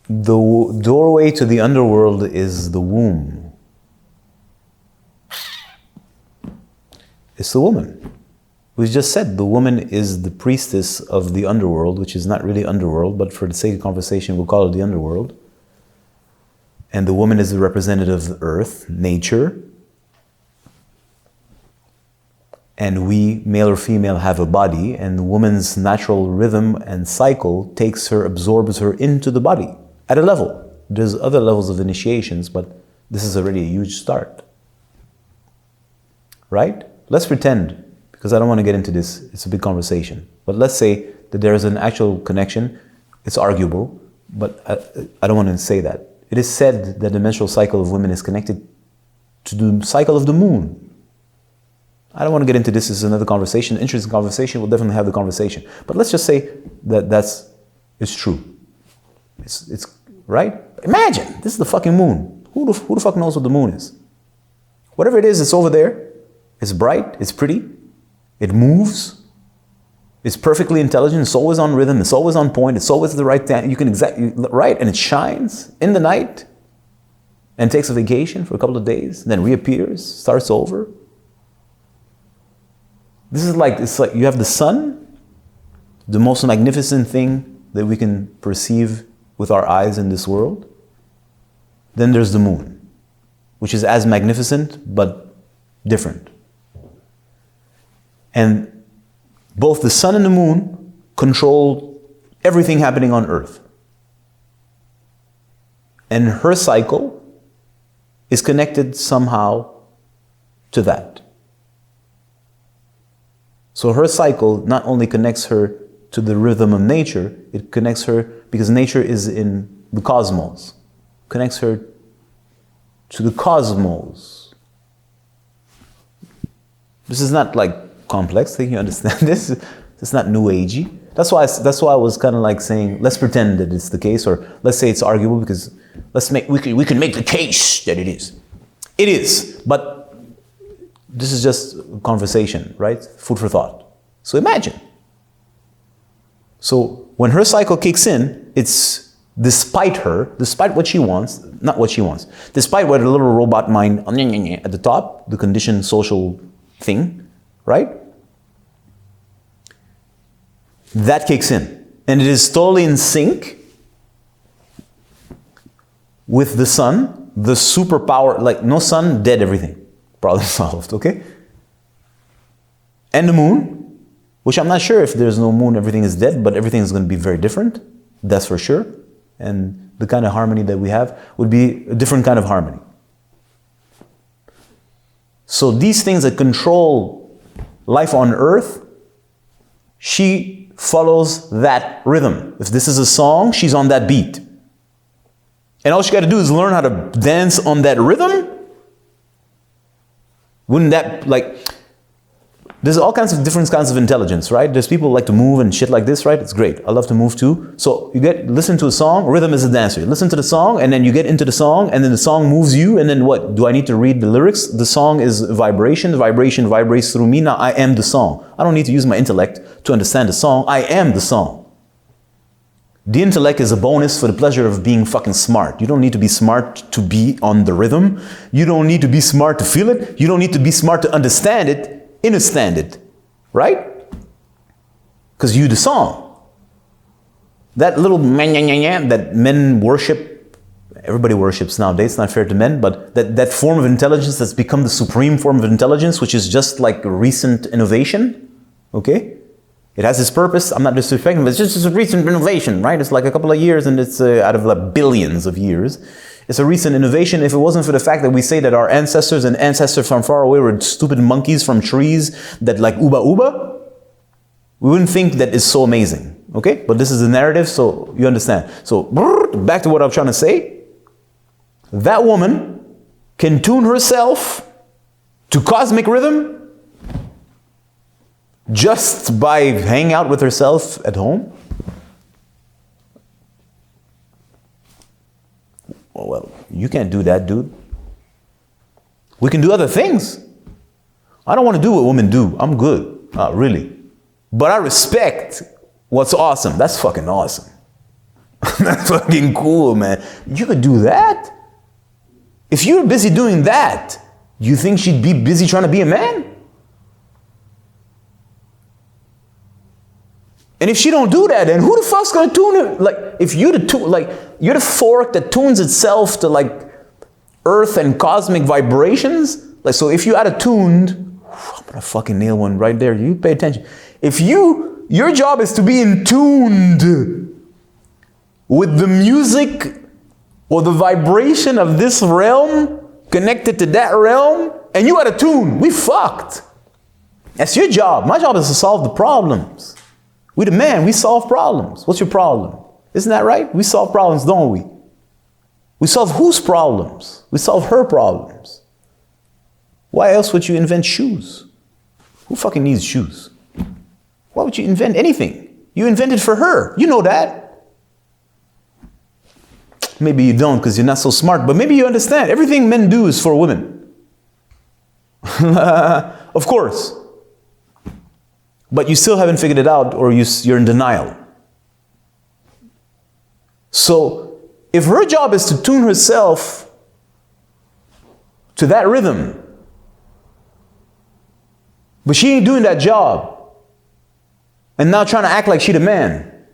The doorway to the underworld is the womb. It's the woman. We just said the woman is the priestess of the underworld, which is not really underworld, but for the sake of conversation, we'll call it the underworld. And the woman is the representative of earth, nature. And we, male or female, have a body, and the woman's natural rhythm and cycle takes her, absorbs her into the body at a level. There's other levels of initiations, but this is already a huge start. Right? Let's pretend, because I don't want to get into this, it's a big conversation. But let's say that there is an actual connection. It's arguable, but I don't want to say that. It is said that the menstrual cycle of women is connected to the cycle of the moon. I don't want to get into this. This is another conversation, interesting conversation. We'll definitely have the conversation. But let's just say that it's true. It's right? Imagine, this is the fucking moon. Who the fuck knows what the moon is? Whatever it is, it's over there. It's bright, it's pretty, it moves, it's perfectly intelligent, it's always on rhythm, it's always on point, it's always the right time. You can exactly, right? And it shines in the night and takes a vacation for a couple of days, then reappears, starts over. This is like, it's like you have the sun, the most magnificent thing that we can perceive with our eyes in this world. Then there's the moon, which is as magnificent, but different. And both the sun and the moon control everything happening on earth. And her cycle is connected somehow to that. So her cycle not only connects her to the rhythm of nature, it connects her, because nature is in the cosmos, connects her to the cosmos. This is not like complex, think you understand this? It's not new agey. That's why I was kind of like saying, let's pretend that it's the case, or let's say it's arguable, because we can make the case that it is. It is, but this is just conversation, right? Food for thought. So imagine. So when her cycle kicks in, it's despite her, despite what she wants, not what she wants, despite what a little robot mind at the top, the conditioned social thing, right? That kicks in. And it is totally in sync with the sun, the superpower, like no sun, dead everything. Problem solved, okay? And the moon, which I'm not sure if there's no moon, everything is dead, but everything is going to be very different. That's for sure. And the kind of harmony that we have would be a different kind of harmony. So these things that control life on earth, she follows that rhythm. If this is a song, she's on that beat. And all she got to do is learn how to dance on that rhythm. Wouldn't that, like, there's all kinds of different kinds of intelligence, right? There's people who like to move and shit like this, right? It's great. I love to move too. So you listen to a song, rhythm is a dancer. You listen to the song, and then you get into the song, and then the song moves you, and then what? Do I need to read the lyrics? The song is vibration. The vibration vibrates through me. Now I am the song. I don't need to use my intellect to understand the song. I am the song. The intellect is a bonus for the pleasure of being fucking smart. You don't need to be smart to be on the rhythm. You don't need to be smart to feel it. You don't need to be smart to understand it, understand it, right? Because you the song. That little that men worship, everybody worships nowadays, it's not fair to men, but that form of intelligence that's become the supreme form of intelligence, which is just like a recent innovation, okay? It has its purpose. I'm not disrespecting, but it's just a recent innovation, right? It's like a couple of years, and it's out of like billions of years. It's a recent innovation. If it wasn't for the fact that we say that our ancestors and ancestors from far away were stupid monkeys from trees that like uba, we wouldn't think that it's so amazing, okay? But this is the narrative, so you understand. So back to what I'm trying to say. That woman can tune herself to cosmic rhythm just by hanging out with herself at home? Well, you can't do that, dude. We can do other things. I don't want to do what women do. I'm good. Not really. But I respect what's awesome. That's fucking awesome. That's fucking cool, man. You could do that? If you're busy doing that, you think she'd be busy trying to be a man? And if she don't do that, then who the fuck's gonna tune it? Like, if you're you're the fork that tunes itself to like earth and cosmic vibrations. Like, so if you add a tuned, I'm gonna fucking nail one right there. You pay attention. If your job is to be in tuned with the music or the vibration of this realm, connected to that realm, and you add a tune, we fucked. That's your job. My job is to solve the problems. We the man, we solve problems. What's your problem? Isn't that right? We solve problems, don't we? We solve whose problems? We solve her problems. Why else would you invent shoes? Who fucking needs shoes? Why would you invent anything? You invented for her. You know that. Maybe you don't because you're not so smart, but maybe you understand. Everything men do is for women. Of course. But you still haven't figured it out, or you're in denial. So, if her job is to tune herself to that rhythm, but she ain't doing that job, and now trying to act like she the man,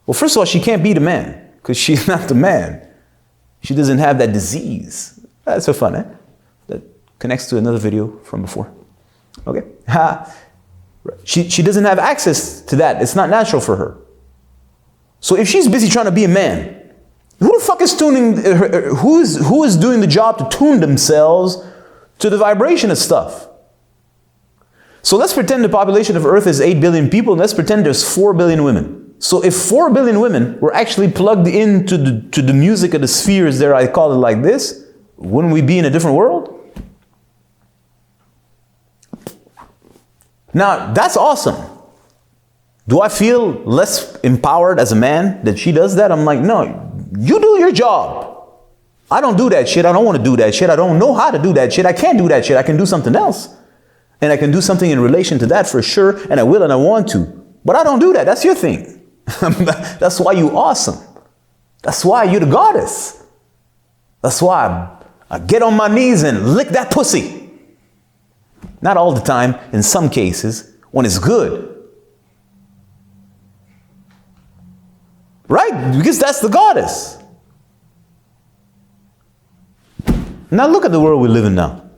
well, first of all, she can't be the man, because she's not the man. She doesn't have that disease. That's so fun, eh? That connects to another video from before. Okay? She doesn't have access to that. It's not natural for her. So if she's busy trying to be a man, who the fuck is tuning, who is doing the job to tune themselves to the vibration of stuff? So let's pretend the population of Earth is 8 billion people, and let's pretend there's 4 billion women. So if 4 billion women were actually plugged into the music of the spheres there, I call it like this, wouldn't we be in a different world? Now, that's awesome. Do I feel less empowered as a man that she does that? I'm like, no, you do your job. I don't do that shit. I don't want to do that shit. I don't know how to do that shit. I can't do that shit. I can do something else. And I can do something in relation to that for sure. And I will and I want to. But I don't do that. That's your thing. That's why you awesome. That's why you're the goddess. That's why I get on my knees and lick that pussy. Not all the time, in some cases, when it's good. Right? Because that's the goddess. Now look at the world we live in now.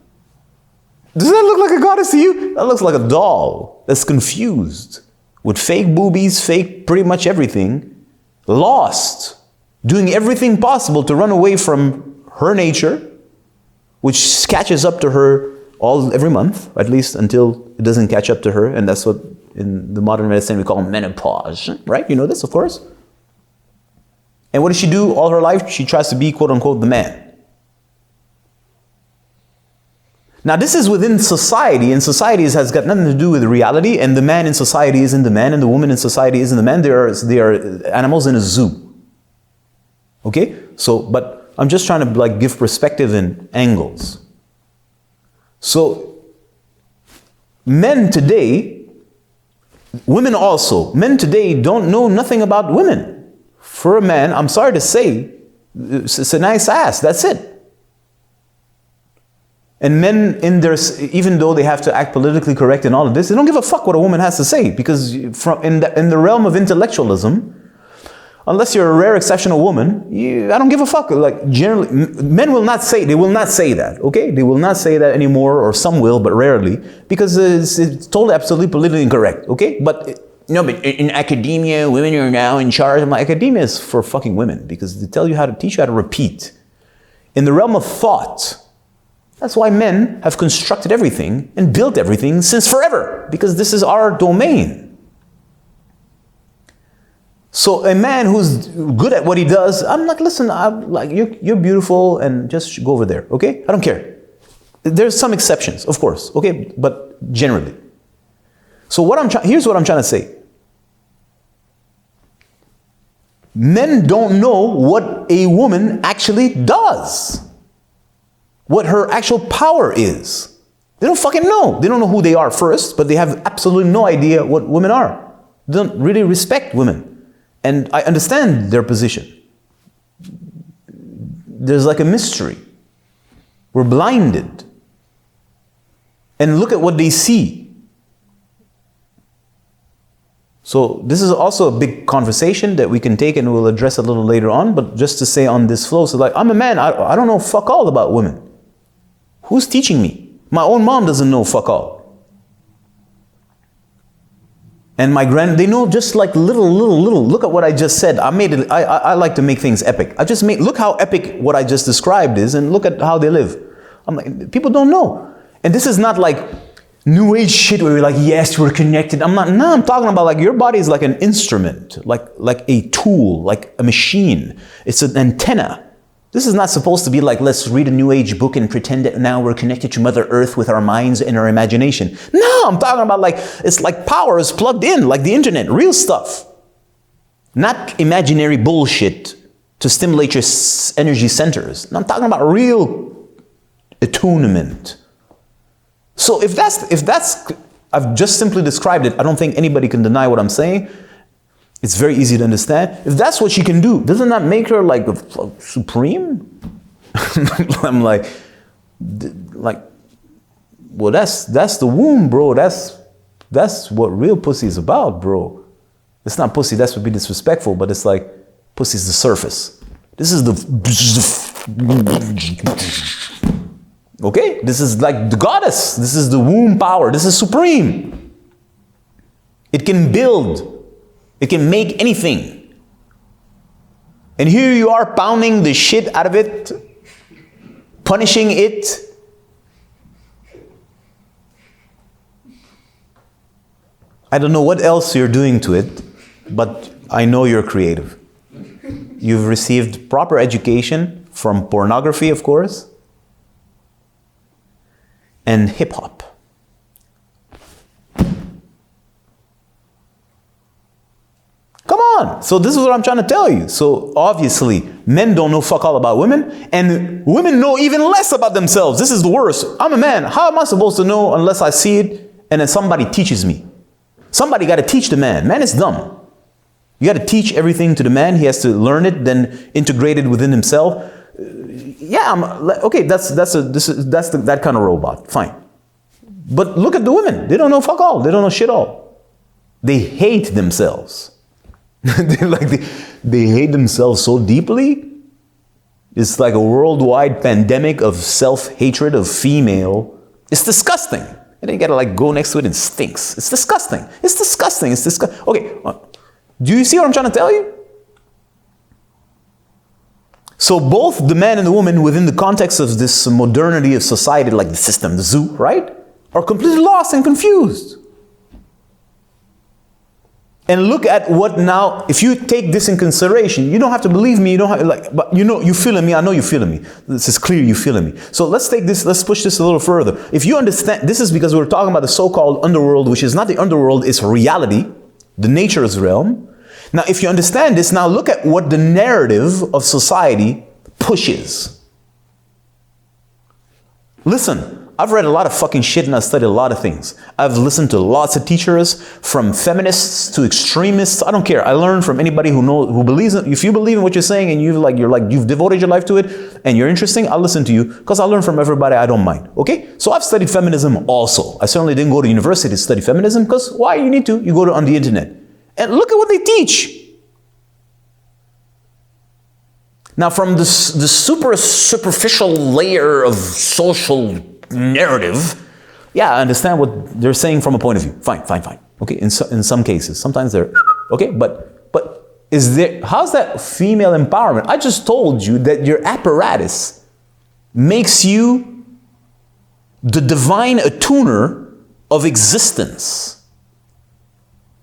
Does that look like a goddess to you? That looks like a doll that's confused, with fake boobies, fake pretty much everything, lost, doing everything possible to run away from her nature, which catches up to her every month, at least until it doesn't catch up to her. And that's what in the modern medicine we call menopause, right? You know this, of course. And what does she do all her life? She tries to be, quote unquote, the man. Now this is within society, and society has got nothing to do with reality, and the man in society isn't the man, and the woman in society isn't the man. They are animals in a zoo. Okay? So, but I'm just trying to like give perspective and angles. So, men today, women also, men today don't know nothing about women. For a man, I'm sorry to say, it's a nice ass, that's it. And men, even though they have to act politically correct and all of this, they don't give a fuck what a woman has to say, because in the realm of intellectualism, unless you're a rare exceptional woman, I don't give a fuck. Like generally, men will not say that, okay? They will not say that anymore, or some will, but rarely, because it's totally absolutely politically incorrect, okay? But but in academia, women are now in charge. I'm like, academia is for fucking women, because they teach you how to repeat. In the realm of thought, that's why men have constructed everything and built everything since forever, because this is our domain. So a man who's good at what he does, I'm like, listen, you're beautiful, and just go over there, okay? I don't care. There's some exceptions, of course, okay? But generally. So here's what I'm trying to say. Men don't know what a woman actually does. What her actual power is. They don't fucking know. They don't know who they are first, but they have absolutely no idea what women are. They don't really respect women. And I understand their position. There's like a mystery. We're blinded. And look at what they see. So this is also a big conversation that we can take and we'll address a little later on, but just to say on this flow, so like, I'm a man, I don't know fuck all about women. Who's teaching me? My own mom doesn't know fuck all. And they know just like little. Look at what I just said. I like to make things epic. Look how epic what I just described is, and look at how they live. I'm like, people don't know. And this is not like new age shit where you're like, yes, we're connected. I'm talking about like your body is like an instrument, like a tool, like a machine. It's an antenna. This is not supposed to be like, let's read a new age book and pretend that now we're connected to Mother Earth with our minds and our imagination. No, I'm talking about like, it's like power is plugged in, like the internet, real stuff. Not imaginary bullshit to stimulate your energy centers. No, I'm talking about real attunement. So if that's, I've just simply described it, I don't think anybody can deny what I'm saying. It's very easy to understand. If that's what she can do, doesn't that make her like supreme? I'm like, well, that's the womb, bro. That's what real pussy is about, bro. It's not pussy, that would be disrespectful, but it's like, pussy's the surface. This is okay? This is like the goddess. This is the womb power. This is supreme. It can build. It can make anything. And here you are pounding the shit out of it, punishing it. I don't know what else you're doing to it, but I know you're creative. You've received proper education from pornography, of course, and hip hop. Come on. So this is what I'm trying to tell you. So obviously, men don't know fuck all about women, and women know even less about themselves. This is the worst. I'm a man. How am I supposed to know unless I see it and then somebody teaches me? Somebody got to teach the man. Man is dumb. You got to teach everything to the man. He has to learn it, then integrate it within himself. Okay. That's that kind of robot. Fine. But look at the women. They don't know fuck all. They don't know shit all. They hate themselves. they hate themselves so deeply. It's like a worldwide pandemic of self-hatred of female. It's disgusting. And then you gotta like go next to it and stinks. It's disgusting. It's disgusting. It's disgusting. Okay, do you see what I'm trying to tell you? So both the man and the woman within the context of this modernity of society, like the system, the zoo, right, are completely lost and confused. And look at what now, if you take this in consideration, you don't have to believe me, you don't have, like, but you know, you feeling me, I know you're feeling me. This is clear, you feeling me. So let's take this, let's push this a little further. If you understand, this is because we're talking about the so-called underworld, which is not the underworld, it's reality, the nature's realm. Now, if you understand this, now look at what the narrative of society pushes. Listen. I've read a lot of fucking shit and I've studied a lot of things. I've listened to lots of teachers, from feminists to extremists. I don't care. I learn from anybody who believes in. If you believe in what you're saying and you've devoted your life to it and you're interesting, I'll listen to you because I learn from everybody. I don't mind. Okay? So I've studied feminism also. I certainly didn't go to university to study feminism because why? You need to. You go on the internet and look at what they teach. Now, from the superficial layer of social narrative, yeah, I understand what they're saying from a point of view. Fine. Okay, in some cases, sometimes they're okay, but how's that female empowerment? I just told you that your apparatus makes you the divine attuner of existence.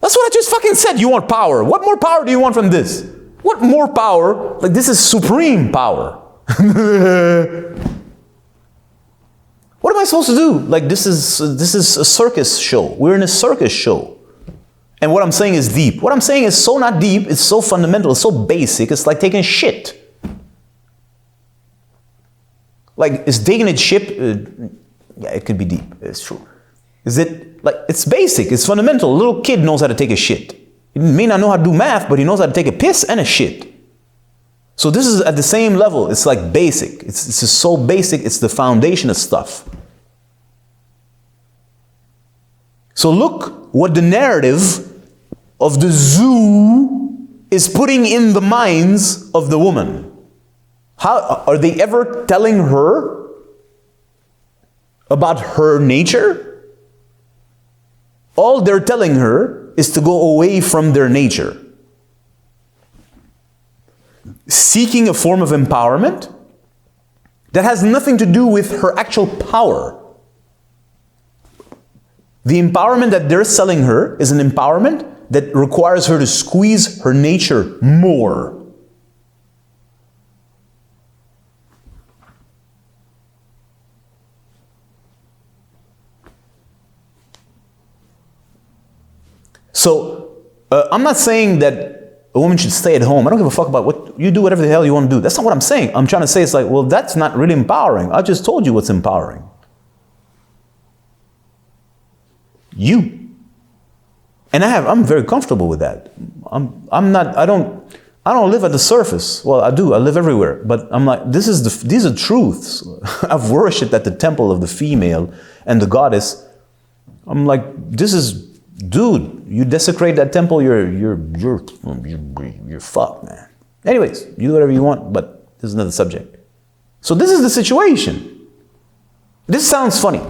That's what I just fucking said. You want power. What more power do you want from this? What more power? Like, this is supreme power. What am I supposed to do? Like, this is a circus show. We're in a circus show. And what I'm saying is deep. What I'm saying is so not deep, it's so fundamental, it's so basic, it's like taking shit. Like, is taking a shit, yeah, it could be deep, it's true. Is it, like, it's basic, it's fundamental. A little kid knows how to take a shit. He may not know how to do math, but he knows how to take a piss and a shit. So this is at the same level. It's like basic. It's just so basic. It's the foundation of stuff. So look what the narrative of the zoo is putting in the minds of the woman. How are they ever telling her about her nature? All they're telling her is to go away from their nature. Seeking a form of empowerment that has nothing to do with her actual power. The empowerment that they're selling her is an empowerment that requires her to squeeze her nature more. So, I'm not saying that a woman should stay at home. I don't give a fuck about what you do, whatever the hell you want to do. That's not what I'm saying. I'm trying to say it's like, well, that's not really empowering. I just told you what's empowering. You. And I'm very comfortable with that. I don't live at the surface. Well, I do. I live everywhere. But I'm like, these are truths. I've worshipped at the temple of the female and the goddess. I'm like, dude, you desecrate that temple, you're fucked, man. Anyways, you do whatever you want, but this is another subject. So this is the situation. This sounds funny.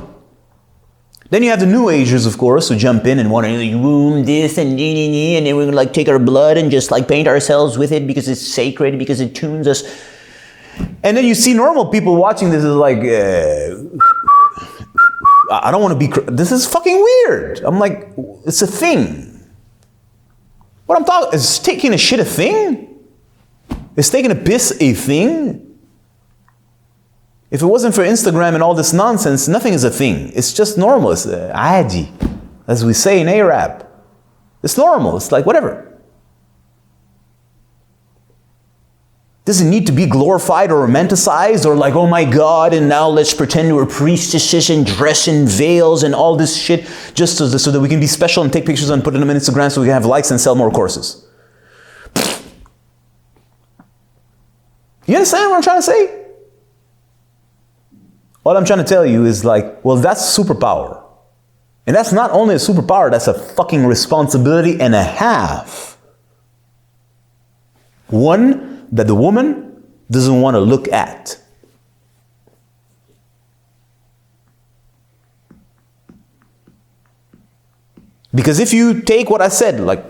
Then you have the New Agers, of course, who jump in and want to womb this and then we're going to like take our blood and just like paint ourselves with it because it's sacred, because it tunes us. And then you see normal people watching this is like, I don't want to be, this is fucking weird. I'm like, it's a thing. What I'm talking, is taking a shit a thing? Is taking a piss a thing? If it wasn't for Instagram and all this nonsense, nothing is a thing. It's just normal. It's adi, as we say in Arab. It's normal. It's like whatever. Doesn't need to be glorified or romanticized or like, oh my God, and now let's pretend we're priestesses and dress in veils and all this shit just so that we can be special and take pictures and put them on Instagram so we can have likes and sell more courses. You understand what I'm trying to say? All I'm trying to tell you is like, well, that's superpower. And that's not only a superpower, that's a fucking responsibility and a half. One that the woman doesn't want to look at. Because if you take what I said, like,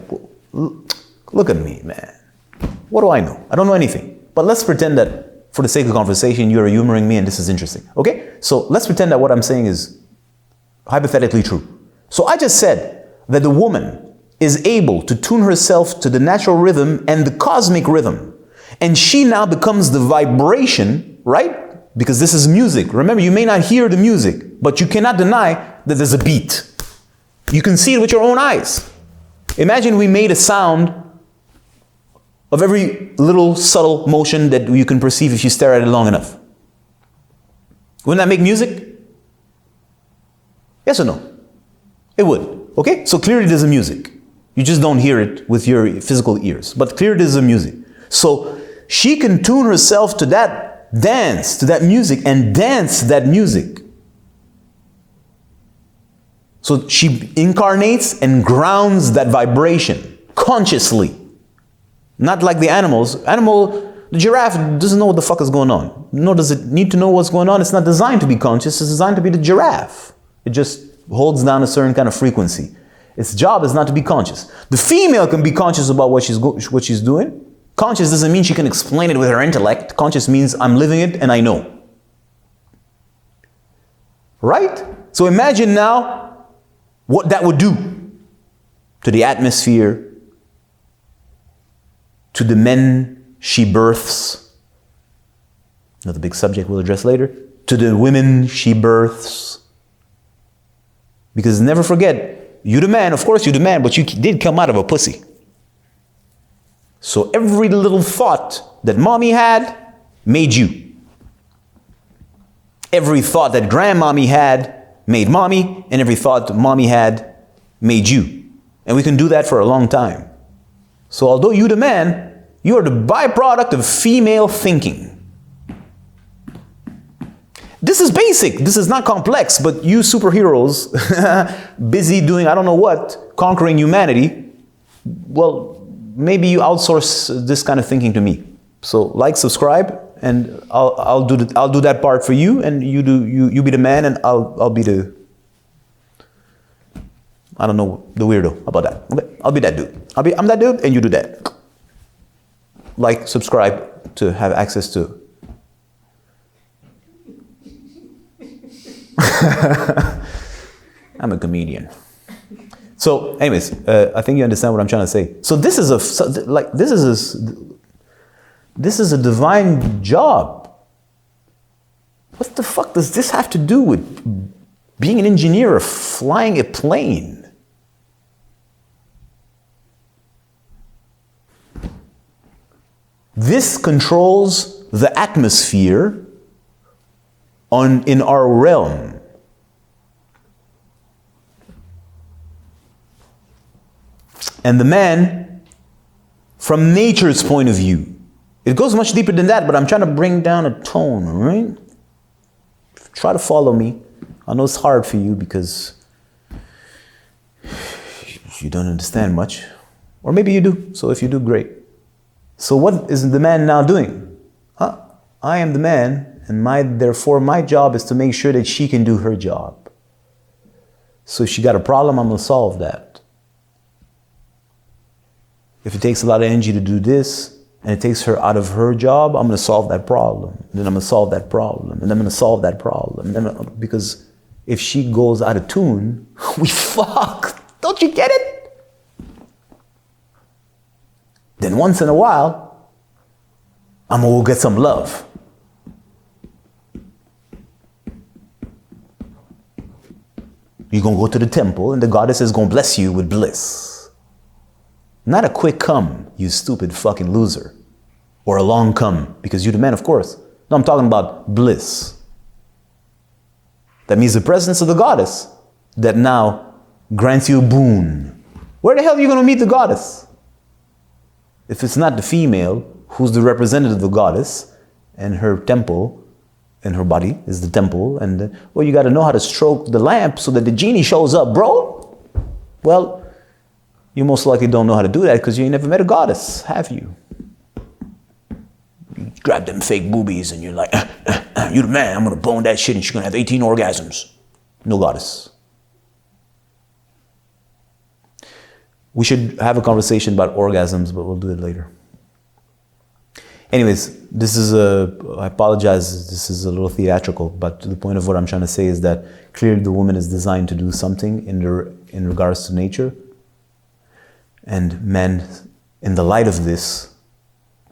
look at me, man. What do I know? I don't know anything. But let's pretend that for the sake of conversation, you're humoring me and this is interesting. Okay? So let's pretend that what I'm saying is hypothetically true. So I just said that the woman is able to tune herself to the natural rhythm and the cosmic rhythm. And she now becomes the vibration, right? Because this is music. Remember, you may not hear the music, but you cannot deny that there's a beat. You can see it with your own eyes. Imagine we made a sound of every little subtle motion that you can perceive if you stare at it long enough. Wouldn't that make music? Yes or no? It would. Okay? So clearly there's a music. You just don't hear it with your physical ears. But clearly there's a music. So she can tune herself to that dance, to that music, and dance that music. So she incarnates and grounds that vibration consciously. Not like the animals. The giraffe doesn't know what the fuck is going on. Nor does it need to know what's going on. It's not designed to be conscious. It's designed to be the giraffe. It just holds down a certain kind of frequency. Its job is not to be conscious. The female can be conscious about what she's doing. Conscious doesn't mean she can explain it with her intellect. Conscious means I'm living it and I know. Right? So imagine now what that would do to the atmosphere, to the men she births, another big subject we'll address later, to the women she births. Because never forget, you the man, of course you the man, but you did come out of a pussy. So every little thought that mommy had made you. Every thought that grandmommy had made mommy, and every thought that mommy had made you. And we can do that for a long time. So although you the man, you are the byproduct of female thinking. This is basic. This is not complex, but you superheroes busy doing I don't know what, conquering humanity, well, maybe you outsource this kind of thinking to me. So like, subscribe, and I'll do that part for you, and you be the man, and I'll be the, I don't know, the weirdo. How about that? Okay, I'll be that dude. I'm that dude, and you do that. Like, subscribe to have access to. I'm a comedian. So, anyways, I think you understand what I'm trying to say. So this is this is a divine job. What the fuck does this have to do with being an engineer or flying a plane? This controls the atmosphere in our realm. And the man, from nature's point of view, it goes much deeper than that, but I'm trying to bring down a tone, all right? Try to follow me. I know it's hard for you because you don't understand much. Or maybe you do. So if you do, great. So what is the man now doing? I am the man, and therefore my job is to make sure that she can do her job. So if she got a problem, I'm going to solve that. If it takes a lot of energy to do this, and it takes her out of her job, I'm going to solve that problem. Then I'm going to solve that problem. And I'm going to solve that problem. Because if she goes out of tune, we fuck. Don't you get it? Then once in a while, I'm going to go get some love. You're going to go to the temple, and the goddess is going to bless you with bliss. Not a quick come, you stupid fucking loser. Or a long come, because you're the man, of course. No, I'm talking about bliss. That means the presence of the goddess that now grants you a boon. Where the hell are you going to meet the goddess? If it's not the female, who's the representative of the goddess, and her temple, and her body is the temple, and well, you got to know how to stroke the lamp so that the genie shows up, bro. Well, you most likely don't know how to do that because you ain't never met a goddess, have you? You grab them fake boobies and you're like, you the man, I'm going to bone that shit and she's going to have 18 orgasms. No goddess. We should have a conversation about orgasms, but we'll do it later. Anyways, I apologize, this is a little theatrical, but the point of what I'm trying to say is that clearly the woman is designed to do something in regards to nature. And man, in the light of this,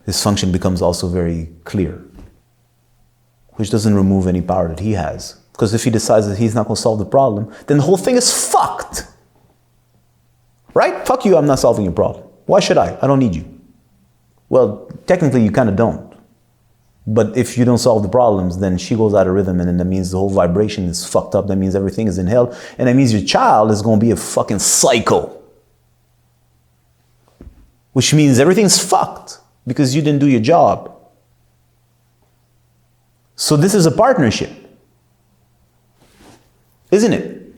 his function becomes also very clear, which doesn't remove any power that he has. Because if he decides that he's not going to solve the problem, then the whole thing is fucked. Right? Fuck you, I'm not solving your problem. Why should I? I don't need you. Well, technically you kind of don't. But if you don't solve the problems, then she goes out of rhythm, and then that means the whole vibration is fucked up. That means everything is in hell. And that means your child is going to be a fucking psycho. Which means everything's fucked because you didn't do your job. So this is a partnership. Isn't it?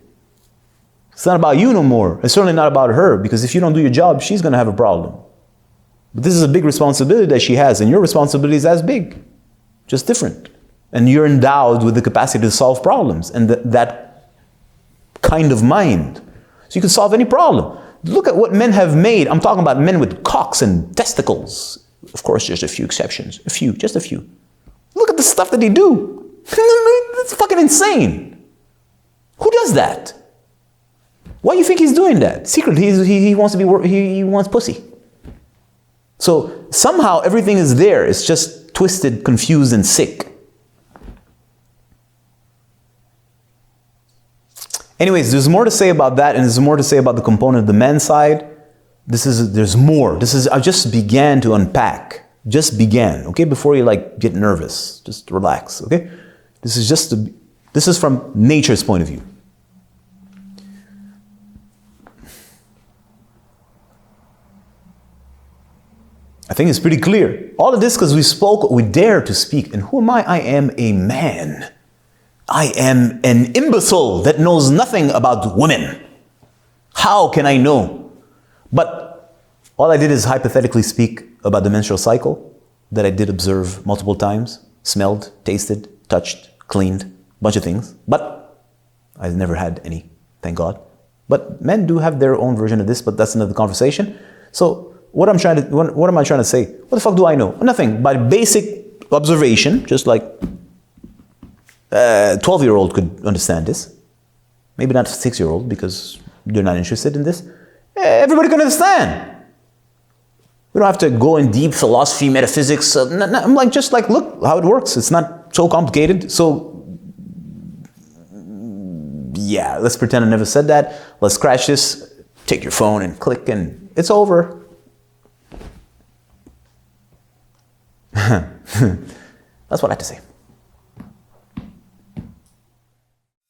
It's not about you no more. It's certainly not about her, because if you don't do your job, she's going to have a problem. But this is a big responsibility that she has, and your responsibility is as big, just different. And you're endowed with the capacity to solve problems and that kind of mind. So you can solve any problem. Look at what men have made. I'm talking about men with cocks and testicles. Of course, there's a few exceptions. Just a few. Look at the stuff that they do. It's fucking insane. Who does that? Why do you think he's doing that? Secretly, he wants to be. He wants pussy. So somehow everything is there. It's just twisted, confused, and sick. Anyways, there's more to say about that, and there's more to say about the component of the men's side. There's more. I just began to unpack. Just began, okay? Before you get nervous, just relax, okay? This is from nature's point of view. I think it's pretty clear. All of this because we dare to speak. And who am I? I am a man. I am an imbecile that knows nothing about women. How can I know? But all I did is hypothetically speak about the menstrual cycle that I did observe multiple times, smelled, tasted, touched, cleaned, bunch of things. But I've never had any, thank God. But men do have their own version of this, but that's another conversation. So what am I trying to say? What the fuck do I know? Nothing. By basic observation, just like a 12-year-old could understand this. Maybe not a 6-year-old because they're not interested in this. Everybody can understand. We don't have to go in deep philosophy, metaphysics. I'm like, just like, look how it works. It's not so complicated. So yeah, let's pretend I never said that. Let's scratch this, take your phone and click and it's over. That's what I had to say.